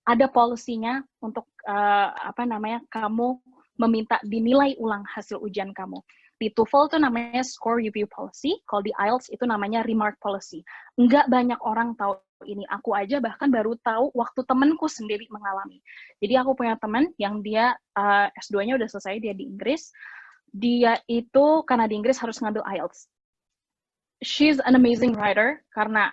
Ada policy-nya untuk kamu meminta dinilai ulang hasil ujian kamu. Di TOEFL itu namanya score review policy, kalau di IELTS itu namanya remark policy. Nggak banyak orang tahu ini, aku aja bahkan baru tahu waktu temenku sendiri mengalami. Jadi aku punya teman yang dia S2-nya udah selesai, dia di Inggris. Dia itu karena di Inggris harus ngambil IELTS. She's an amazing writer karena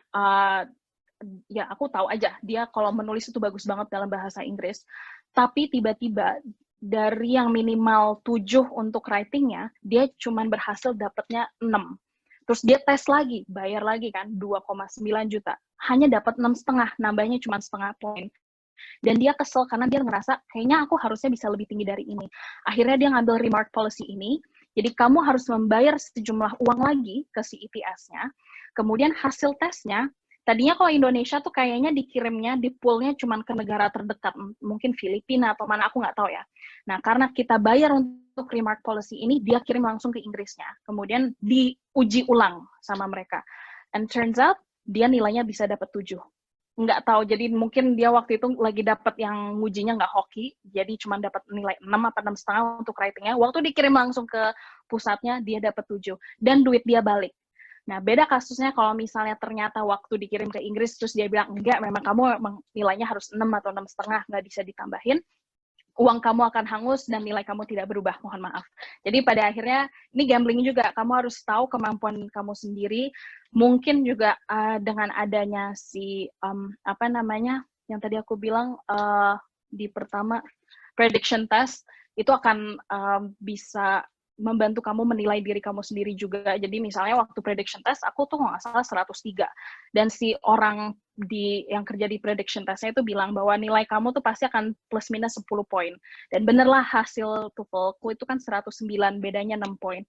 ya aku tahu aja dia kalau menulis itu bagus banget dalam bahasa Inggris. Tapi tiba-tiba dari yang minimal 7 untuk writing-nya, dia cuma berhasil dapatnya 6. Terus dia tes lagi, bayar lagi kan, 2,9 juta. Hanya dapat 6,5, nambahnya cuma setengah poin. Dan dia kesel karena dia ngerasa, kayaknya aku harusnya bisa lebih tinggi dari ini. Akhirnya dia ngambil remark policy ini, jadi kamu harus membayar sejumlah uang lagi ke si ITS-nya, kemudian hasil tesnya, tadinya kalau Indonesia tuh kayaknya dikirimnya, di poolnya cuma ke negara terdekat, mungkin Filipina atau mana, aku nggak tahu ya. Nah, karena kita bayar untuk remark policy ini, dia kirim langsung ke Inggrisnya. Kemudian diuji ulang sama mereka. And turns out, dia nilainya bisa dapat 7. Nggak tahu, jadi mungkin dia waktu itu lagi dapat yang ngujinya nggak hoki, jadi cuma dapat nilai 6 apa 6,5 untuk writing-nya. Waktu dikirim langsung ke pusatnya, dia dapat 7. Dan duit dia balik. Nah, beda kasusnya kalau misalnya ternyata waktu dikirim ke Inggris, terus dia bilang, enggak, memang kamu nilainya harus 6 atau 6,5, nggak bisa ditambahin, uang kamu akan hangus dan nilai kamu tidak berubah, mohon maaf. Jadi pada akhirnya, ini gambling juga, kamu harus tahu kemampuan kamu sendiri, mungkin juga dengan adanya si, yang tadi aku bilang di pertama, prediction test, itu akan bisa membantu kamu menilai diri kamu sendiri juga. Jadi misalnya waktu prediction test, aku tuh nggak salah 103. Dan si orang yang kerja di prediction testnya itu bilang bahwa nilai kamu tuh pasti akan plus minus 10 poin. Dan benerlah hasil TOEFL-ku itu kan 109, bedanya 6 poin.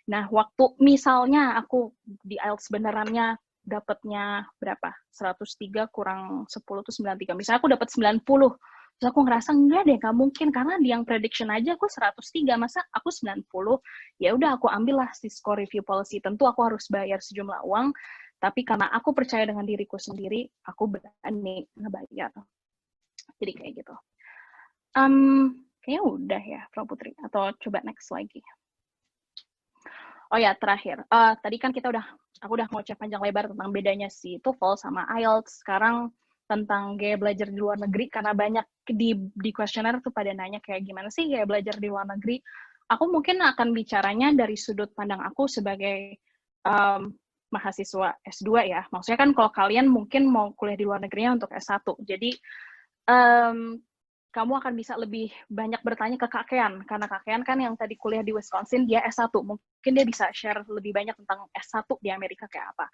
Nah, waktu misalnya aku di IELTS benerannya dapatnya berapa? 103 kurang 10 itu 93. Misalnya aku dapat 90. Terus aku ngerasa, enggak deh, nggak mungkin. Karena di yang prediction aja aku 103, masa aku 90? Ya udah, aku ambillah si score review policy. Tentu aku harus bayar sejumlah uang, tapi karena aku percaya dengan diriku sendiri, aku berani ngebayar. Jadi kayak gitu. Kayaknya udah ya, Frau Putri. Atau coba next lagi. Oh ya, terakhir. Tadi kan aku udah ngoceh panjang lebar tentang bedanya si TOEFL sama IELTS. Sekarang tentang gaya belajar di luar negeri, karena banyak di kuesioner tuh pada nanya kayak gimana sih gaya belajar di luar negeri. Aku mungkin akan bicaranya dari sudut pandang aku sebagai mahasiswa S2 ya. Maksudnya kan kalau kalian mungkin mau kuliah di luar negerinya untuk S1. Jadi kamu akan bisa lebih banyak bertanya ke Kak Kean, karena Kak Kean kan yang tadi kuliah di Wisconsin, dia S1. Mungkin dia bisa share lebih banyak tentang S1 di Amerika kayak apa.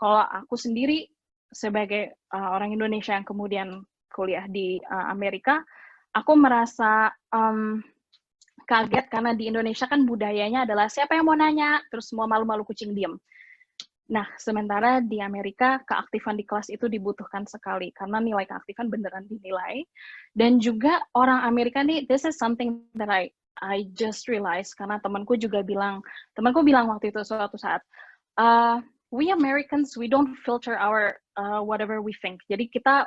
Kalau aku sendiri sebagai orang Indonesia yang kemudian kuliah di Amerika, aku merasa kaget karena di Indonesia kan budayanya adalah siapa yang mau nanya, terus semua malu-malu kucing diem. Nah, sementara di Amerika keaktifan di kelas itu dibutuhkan sekali karena nilai keaktifan beneran dinilai. Dan juga orang Amerika nih, this is something that I just realized karena temanku bilang waktu itu suatu saat, we Americans, we don't filter our whatever we think. Jadi kita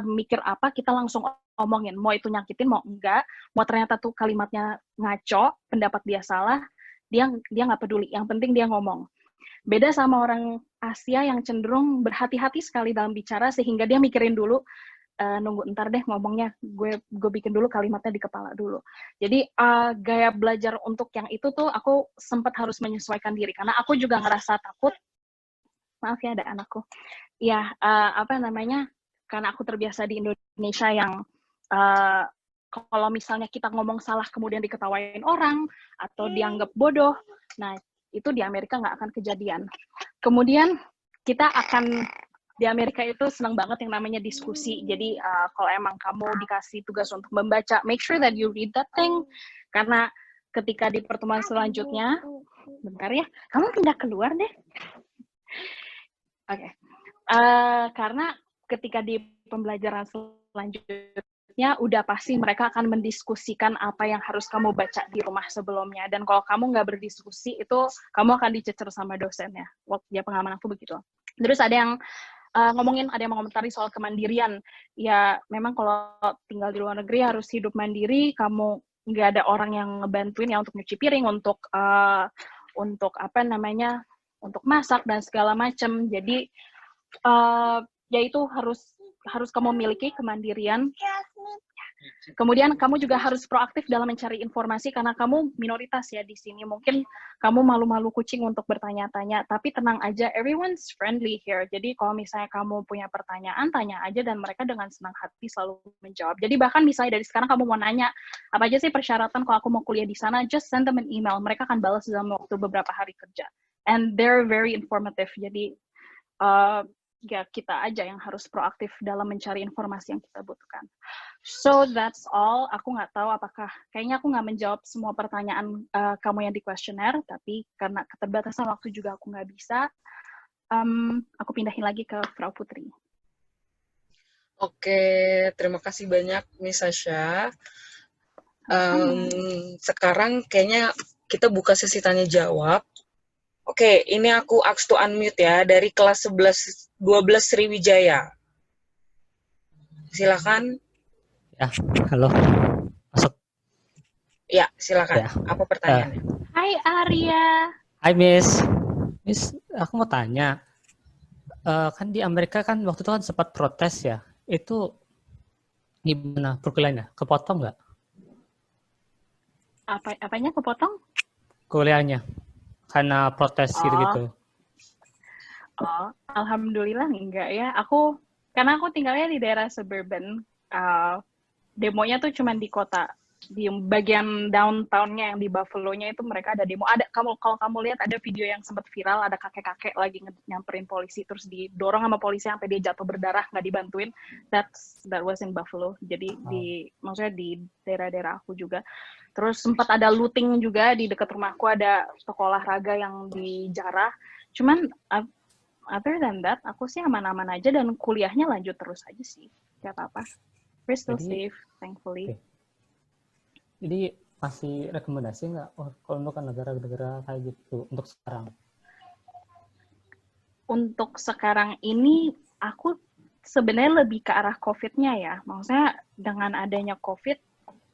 mikir apa, kita langsung omongin. Mau itu nyakitin, mau enggak, mau ternyata tuh kalimatnya ngaco, pendapat dia salah, dia nggak peduli. Yang penting dia ngomong. Beda sama orang Asia yang cenderung berhati-hati sekali dalam bicara sehingga dia mikirin dulu, nunggu ntar deh ngomongnya, gue bikin dulu kalimatnya di kepala dulu. Jadi gaya belajar untuk yang itu tuh aku sempat harus menyesuaikan diri karena aku juga ngerasa takut. Maaf ya ada anakku. Ya karena aku terbiasa di Indonesia yang kalau misalnya kita ngomong salah kemudian diketawain orang atau dianggap bodoh, nah itu di Amerika nggak akan kejadian. Kemudian kita akan di Amerika itu senang banget yang namanya diskusi. Jadi kalau emang kamu dikasih tugas untuk membaca, make sure that you read that thing. Karena ketika di pertemuan selanjutnya, bentar ya, kamu pindah keluar deh. Oke. Karena ketika di pembelajaran selanjutnya udah pasti mereka akan mendiskusikan apa yang harus kamu baca di rumah sebelumnya. Dan kalau kamu nggak berdiskusi, itu kamu akan dicecer sama dosennya. Ya pengalaman aku begitu. Terus ada yang ada yang mengomentari soal kemandirian. Ya memang kalau tinggal di luar negeri harus hidup mandiri, kamu nggak ada orang yang ngebantuin ya untuk nyuci piring, untuk untuk masak dan segala macam. Jadi ya itu harus kamu miliki kemandirian. Kemudian kamu juga harus proaktif dalam mencari informasi karena kamu minoritas ya di sini. Mungkin kamu malu-malu kucing untuk bertanya-tanya, tapi tenang aja, everyone's friendly here. Jadi kalau misalnya kamu punya pertanyaan, tanya aja dan mereka dengan senang hati selalu menjawab. Jadi bahkan misalnya dari sekarang kamu mau nanya, apa aja sih persyaratan kalau aku mau kuliah di sana, just send them an email. Mereka akan balas dalam waktu beberapa hari kerja. And they're very informative. Jadi ya kita aja yang harus proaktif dalam mencari informasi yang kita butuhkan. So that's all. Aku nggak tahu kayaknya aku nggak menjawab semua pertanyaan kamu yang di kuesioner, tapi karena keterbatasan waktu juga aku nggak bisa. Aku pindahin lagi ke Frau Putri. Oke, terima kasih banyak Miss Sasha. Sekarang kayaknya kita buka sesi tanya jawab. Oke, ini aku ask to unmute ya, dari kelas 12 Sriwijaya. Silakan. Ya, halo. Masuk. Ya, silakan. Ya. Apa pertanyaannya? Hai Arya. Hai Miss. Miss, aku mau tanya. Kan di Amerika kan waktu itu kan sempat protes ya. Itu gimana perkuliahannya? Kepotong nggak? Apanya kepotong? Kuliahnya. Karena protes gitu-gitu. Oh, alhamdulillah enggak ya. Karena aku tinggalnya di daerah suburban. Demonya tuh cuma di kota, di bagian downtown-nya yang di Buffalo-nya itu mereka ada demo. Kalau kamu lihat ada video yang sempat viral, ada kakek-kakek lagi nyamperin polisi terus didorong sama polisi sampai dia jatuh berdarah nggak dibantuin. That was in Buffalo. Jadi maksudnya di daerah-daerah aku juga. Terus sempat ada looting juga di dekat rumahku, ada toko olahraga yang dijarah. Cuman other than that, aku sih aman-aman aja dan kuliahnya lanjut terus aja sih. Gak apa-apa. We're still safe, thankfully. Okay. Jadi masih rekomendasi nggak kalau untuk negara-negara kayak gitu untuk sekarang? Untuk sekarang ini, aku sebenarnya lebih ke arah COVID-nya ya. Maksudnya dengan adanya COVID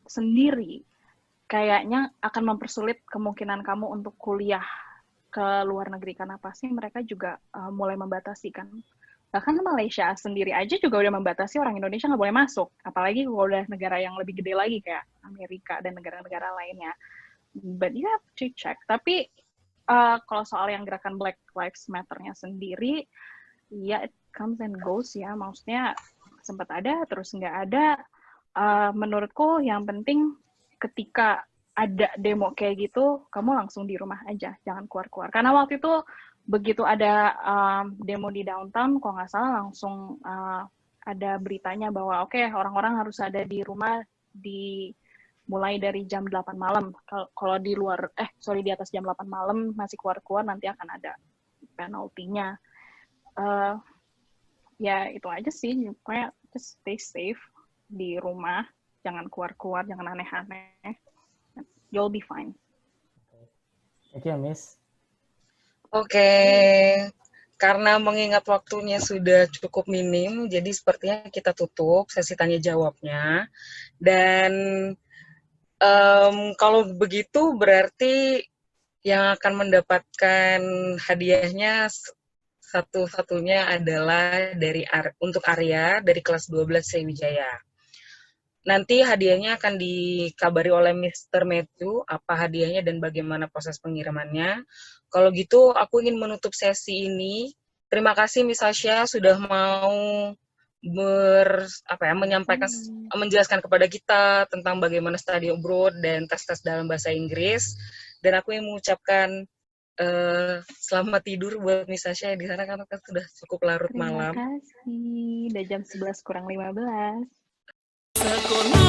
sendiri, kayaknya akan mempersulit kemungkinan kamu untuk kuliah ke luar negeri. Karena pasti mereka juga mulai membatasi kan. Bahkan Malaysia sendiri aja juga udah membatasi orang Indonesia nggak boleh masuk. Apalagi kalau udah negara yang lebih gede lagi kayak Amerika dan negara-negara lainnya. But you have to check. Tapi Kalau soal yang gerakan Black Lives Matter-nya sendiri, ya it comes and goes ya. Maksudnya sempat ada, terus nggak ada. Menurutku yang penting ketika ada demo kayak gitu, kamu langsung di rumah aja, jangan keluar-keluar. Karena waktu itu begitu ada demo di downtown, kalau nggak salah langsung ada beritanya bahwa oke, orang-orang harus ada di rumah mulai dari jam 8 malam. Kalau di luar, di atas jam 8 malam masih keluar-keluar, nanti akan ada penaltinya. Ya itu aja sih, pokoknya just stay safe di rumah, jangan keluar-keluar, jangan aneh-aneh. You'll be fine. Thank you, Miss. Oke, karena mengingat waktunya sudah cukup minim, jadi sepertinya kita tutup sesi tanya jawabnya. Dan kalau begitu berarti yang akan mendapatkan hadiahnya satu-satunya adalah untuk Arya dari kelas 12 Sriwijaya. Nanti hadiahnya akan dikabari oleh Mr. Matthew, apa hadiahnya dan bagaimana proses pengirimannya. Kalau gitu, aku ingin menutup sesi ini. Terima kasih Miss Asya sudah mau menjelaskan kepada kita tentang bagaimana study abroad dan tes-tes dalam bahasa Inggris. Dan aku ingin mengucapkan selamat tidur buat Miss Asya di sana karena kan sudah cukup larut malam. Terima kasih. Udah jam 11 kurang 15. Sekolah